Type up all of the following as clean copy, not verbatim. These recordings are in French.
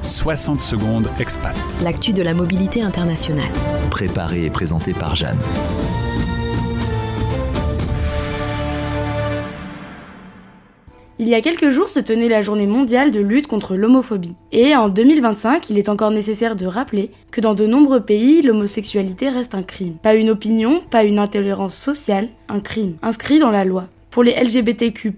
60 secondes expat. L'actu de la mobilité internationale. Préparé et présenté par Jeanne. Il y a quelques jours se tenait la journée mondiale de lutte contre l'homophobie. Et en 2025, il est encore nécessaire de rappeler que dans de nombreux pays, l'homosexualité reste un crime. Pas une opinion, pas une intolérance sociale, un crime, inscrit dans la loi. Pour les LGBTQ+,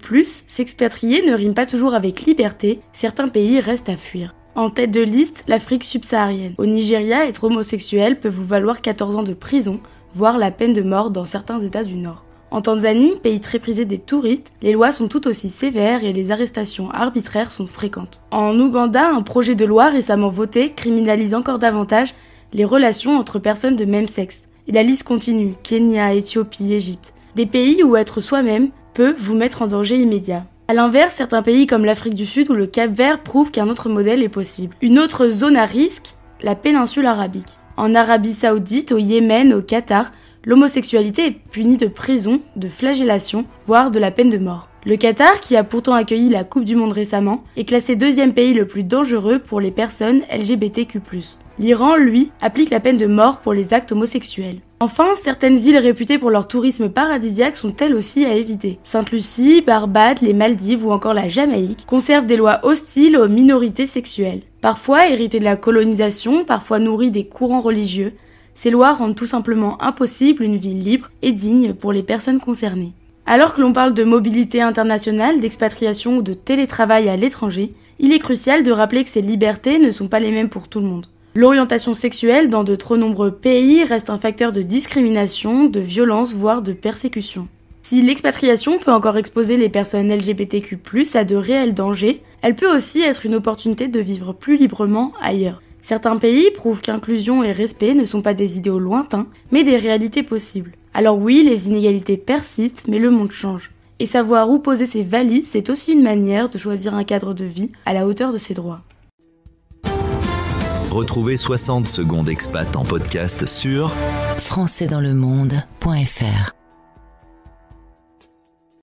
s'expatrier ne rime pas toujours avec liberté, certains pays restent à fuir. En tête de liste, l'Afrique subsaharienne. Au Nigeria, être homosexuel peut vous valoir 14 ans de prison, voire la peine de mort dans certains États du Nord. En Tanzanie, pays très prisé des touristes, les lois sont tout aussi sévères et les arrestations arbitraires sont fréquentes. En Ouganda, un projet de loi récemment voté criminalise encore davantage les relations entre personnes de même sexe. Et la liste continue, Kenya, Éthiopie, Égypte. Des pays où être soi-même peut vous mettre en danger immédiat. A l'inverse, certains pays comme l'Afrique du Sud ou le Cap-Vert prouvent qu'un autre modèle est possible. Une autre zone à risque, la péninsule arabique. En Arabie Saoudite, au Yémen, au Qatar, l'homosexualité est punie de prison, de flagellation, voire de la peine de mort. Le Qatar, qui a pourtant accueilli la Coupe du Monde récemment, est classé 2e pays le plus dangereux pour les personnes LGBTQ+. L'Iran, lui, applique la peine de mort pour les actes homosexuels. Enfin, certaines îles réputées pour leur tourisme paradisiaque sont elles aussi à éviter. Sainte-Lucie, Barbade, les Maldives ou encore la Jamaïque conservent des lois hostiles aux minorités sexuelles. Parfois héritées de la colonisation, parfois nourries des courants religieux, ces lois rendent tout simplement impossible une vie libre et digne pour les personnes concernées. Alors que l'on parle de mobilité internationale, d'expatriation ou de télétravail à l'étranger, il est crucial de rappeler que ces libertés ne sont pas les mêmes pour tout le monde. L'orientation sexuelle dans de trop nombreux pays reste un facteur de discrimination, de violence, voire de persécution. Si l'expatriation peut encore exposer les personnes LGBTQ+, à de réels dangers, elle peut aussi être une opportunité de vivre plus librement ailleurs. Certains pays prouvent qu'inclusion et respect ne sont pas des idéaux lointains, mais des réalités possibles. Alors oui, les inégalités persistent, mais le monde change. Et savoir où poser ses valises, c'est aussi une manière de choisir un cadre de vie à la hauteur de ses droits. Retrouvez 60 secondes expat en podcast sur françaisdanslemonde.fr